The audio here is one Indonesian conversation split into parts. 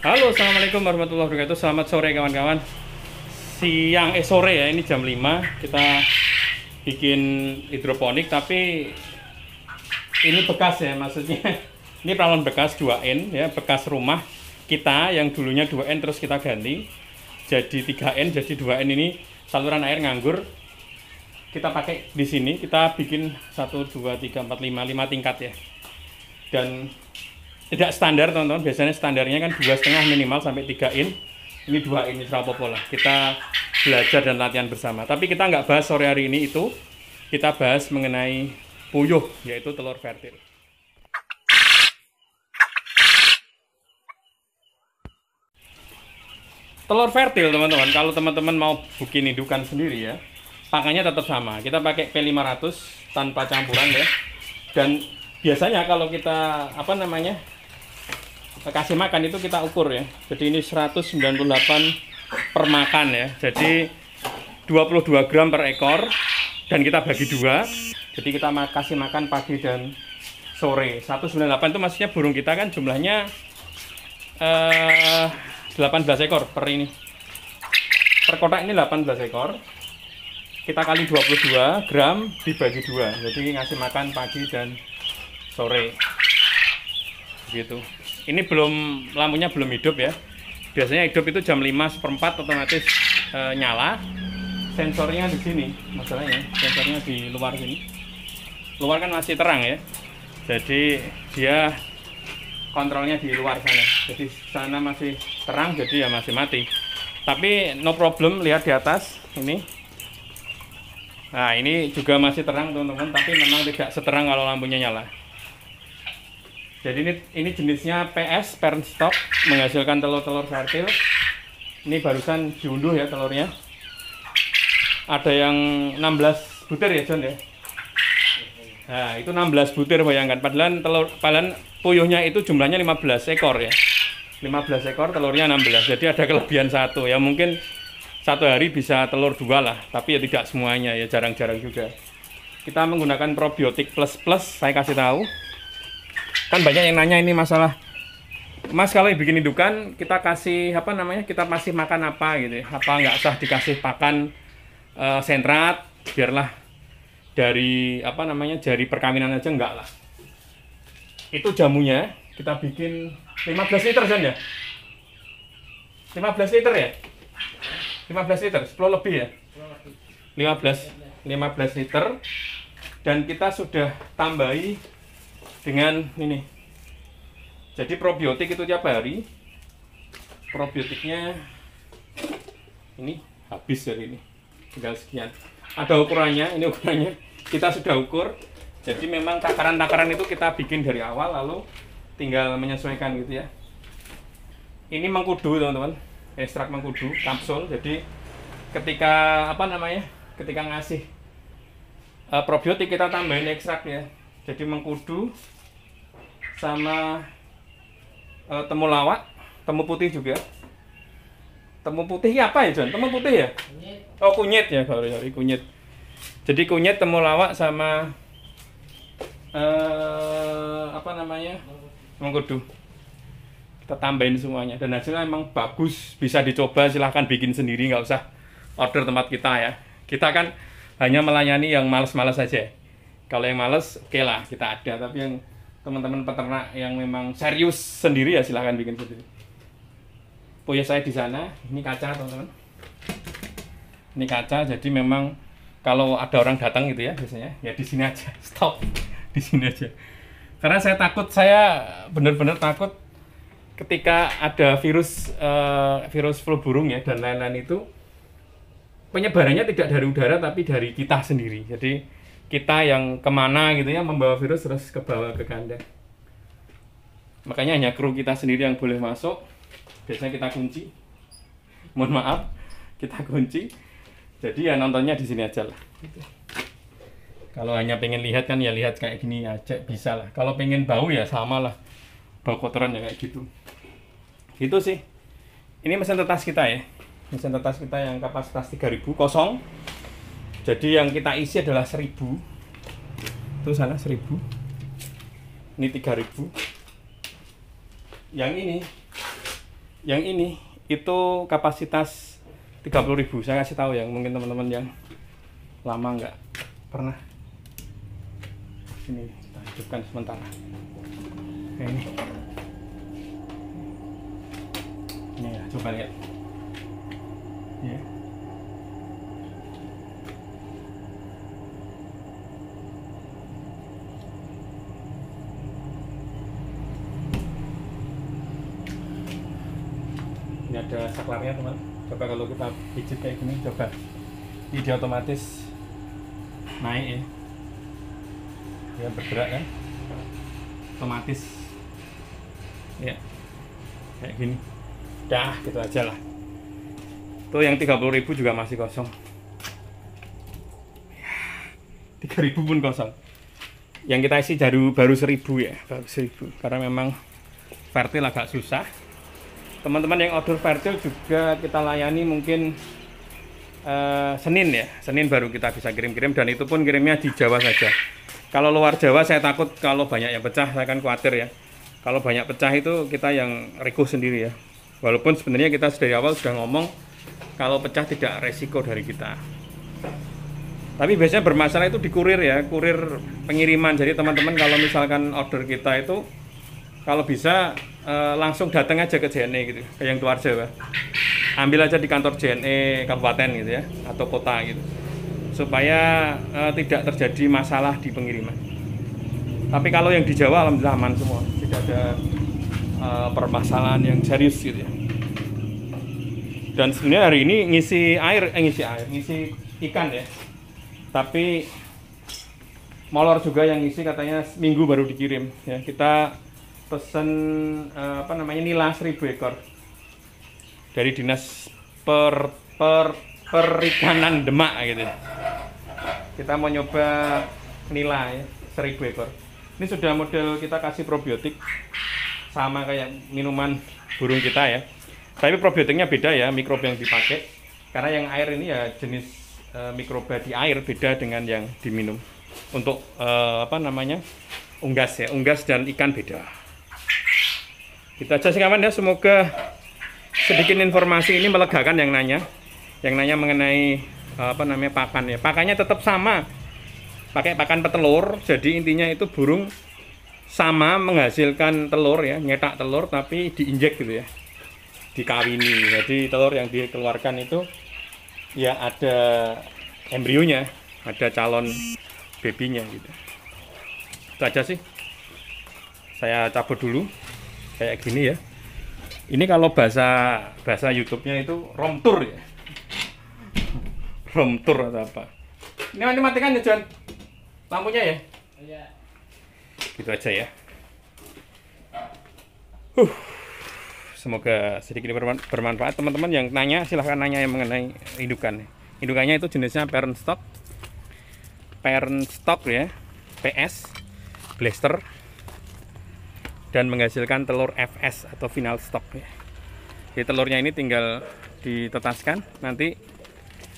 Halo, assalamualaikum warahmatullahi wabarakatuh. Selamat sore kawan-kawan. Sore ya, ini jam 5 kita bikin hidroponik, tapi ini bekas ya, maksudnya ini peralon bekas 2N ya, bekas rumah kita yang dulunya 2N terus kita ganti jadi 3N, jadi 2N ini saluran air nganggur. Kita pakai di sini, kita bikin 1 2 3 4 5 tingkat ya. Dan tidak standar teman-teman, biasanya standarnya kan 2,5 minimal sampai 3 in. Ini 2 in, apa-apa lah. Kita belajar dan latihan bersama. Tapi kita nggak bahas sore hari ini itu. Kita bahas mengenai puyuh, yaitu telur fertil. Telur fertil teman-teman, kalau teman-teman mau bikin indukan sendiri ya, pakannya tetap sama. Kita pakai P500 tanpa campuran ya. Dan biasanya kalau kita kasih makan itu kita ukur ya. Jadi ini 198 per makan ya. Jadi 22 gram per ekor dan kita bagi 2. Jadi kita kasih makan pagi dan sore. 198 itu maksudnya burung kita kan jumlahnya 18 ekor per ini. Per kotak ini 18 ekor. Kita kali 22 gram dibagi 2. Jadi ngasih makan pagi dan sore. Gitu. Ini lampunya belum hidup ya. Biasanya hidup itu jam 5:04 otomatis nyala. Sensornya di sini, masalahnya sensornya di luar sini. Luar kan masih terang ya. Jadi dia kontrolnya di luar sana. Jadi sana masih terang, jadi ya masih mati. Tapi no problem, lihat di atas ini. Nah, ini juga masih terang teman-teman, tapi memang tidak seterang kalau lampunya nyala. Jadi ini jenisnya PS, parent stock, menghasilkan telur-telur fertil. Ini barusan diunduh ya telurnya. Ada yang 16 butir ya John ya. Nah itu 16 butir, bayangkan. Padahal puyuhnya itu jumlahnya 15 ekor ya. 15 ekor, telurnya 16. Jadi ada kelebihan satu ya. Mungkin satu hari bisa telur 2 lah. Tapi ya tidak semuanya ya, jarang-jarang juga. Kita menggunakan probiotik plus, saya kasih tahu. Kan banyak yang nanya ini masalah, Mas kalau bikin indukan kita kasih kita masih makan apa gitu ya, apa nggak usah dikasih pakan sentrat, biarlah dari dari perkawinan aja, enggak lah. Itu jamunya kita bikin 15 liter kan ya, 15 liter ya, 15 liter 10 lebih ya, 15 liter. Dan kita sudah tambahi dengan ini. Jadi probiotik itu tiap hari. Probiotiknya ini habis dari ini. Tinggal sekian. Ada ukurannya, ini ukurannya. Kita sudah ukur. Jadi memang takaran-takaran itu kita bikin dari awal, lalu tinggal menyesuaikan gitu ya. Ini mengkudu teman-teman. Ekstrak mengkudu, kapsul. Jadi ketika ketika ngasih probiotik kita tambahin ekstrak ya. Jadi mengkudu sama temulawak, temu putih juga. Temu putih apa ya John? Temu putih ya? Kunyit. Oh kunyit ya, sorry kunyit. Jadi kunyit, temulawak sama mengkudu. Kita tambahin semuanya dan hasilnya emang bagus, bisa dicoba, silahkan bikin sendiri, nggak usah order tempat kita ya. Kita kan hanya melayani yang males-males saja. Kalau yang males, oke lah kita ada. Tapi yang teman-teman peternak yang memang serius sendiri ya silahkan bikin sendiri. Puyuh saya di sana. Ini kaca teman-teman. Ini kaca. Jadi memang kalau ada orang datang gitu ya biasanya ya di sini aja. Stop di sini aja. Karena saya benar-benar takut ketika ada virus flu burung ya dan lain-lain itu penyebarannya tidak dari udara tapi dari kita sendiri. Jadi kita yang kemana gitu ya membawa virus terus ke bawah ke kandang. Makanya hanya kru kita sendiri yang boleh masuk. Biasanya kita kunci. Mohon maaf, kita kunci. Jadi ya nontonnya di sini aja lah. Gitu. Kalau hanya pengen lihat kan ya lihat kayak gini aja bisa lah. Kalau pengen bau ya sama lah. Bau kotoran ya kayak gitu. Gitu sih. Ini mesin tetas kita ya. Mesin tetas kita yang kapasitas 3000 kosong. Jadi yang kita isi adalah 1000. Itu sana 1000. Ini 3000. Yang ini Yang ini itu kapasitas 30.000. Saya kasih tahu ya, mungkin teman-teman yang lama nggak pernah. Ini kita hidupkan sementara. Nah, ini ya, coba lihat ya. Ini ada saklarnya teman. Coba kalau kita pijit kayak gini, coba ini dia otomatis naik ya, dia bergerak kan otomatis ya, kayak gini. Dah gitu aja lah. Tuh yang 30.000 juga masih kosong ya, 3.000 pun kosong. Yang kita isi baru 1.000 ya, baru 1.000 karena memang fertil agak susah. Teman-teman yang order fertil juga kita layani mungkin Senin ya, Senin baru kita bisa kirim-kirim, dan itu pun kirimnya di Jawa saja. Kalau luar Jawa saya takut kalau banyak yang pecah, saya akan khawatir ya. Kalau banyak pecah itu kita yang request sendiri ya. Walaupun sebenarnya kita dari awal sudah ngomong kalau pecah tidak resiko dari kita. Tapi biasanya bermasalah itu di kurir ya, kurir pengiriman. Jadi teman-teman kalau misalkan order kita itu kalau bisa langsung datang aja ke JNE gitu, ke yang luar Jawa. Ambil aja di kantor JNE kabupaten gitu ya, atau kota gitu, supaya tidak terjadi masalah di pengiriman. Tapi kalau yang di Jawa alhamdulillah aman semua, tidak ada permasalahan yang serius gitu ya. Dan sebenarnya hari ini ngisi ikan ya. Tapi molor juga yang ngisi, katanya minggu baru dikirim ya. Kita pesen nila 1.000 ekor dari dinas perikanan Demak gitu. Kita mau nyoba nila ya, 1.000 ekor. Ini sudah model kita kasih probiotik sama kayak minuman burung kita ya. Tapi probiotiknya beda ya, mikroba yang dipakai. Karena yang air ini ya jenis mikroba di air beda dengan yang diminum. Untuk unggas ya, unggas dan ikan beda. Gitu aja sih kawan ya, semoga sedikit informasi ini melegakan yang nanya mengenai pakan ya. Pakannya tetap sama, pakai pakan petelur. Jadi intinya itu burung sama menghasilkan telur ya, nyetak telur tapi diinjek gitu ya, dikawini. Jadi telur yang dikeluarkan itu ya ada embrionya, ada calon babynya gitu. Itu aja sih. Saya cabut dulu kayak gini ya. Ini kalau bahasa YouTube-nya itu room tour ya. Room tour atau apa. Ini nanti matikan ya John lampunya ya. Iya. Gitu aja ya. Semoga sedikit bermanfaat. Teman-teman yang nanya silahkan nanya yang mengenai indukan. Indukannya itu jenisnya parent stock ya, PS, blaster, dan menghasilkan telur FS atau final stock ya. Jadi telurnya ini tinggal ditetaskan, nanti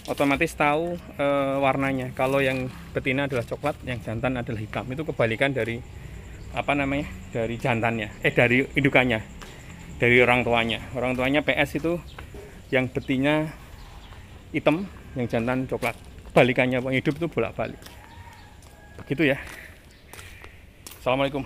otomatis tahu warnanya. Kalau yang betina adalah coklat, yang jantan adalah hitam. Itu kebalikan dari dari jantannya, dari indukannya, dari orang tuanya. Orang tuanya PS itu yang betina hitam, yang jantan coklat. Kebalikannya, hidup itu bolak-balik. Begitu ya. Assalamualaikum.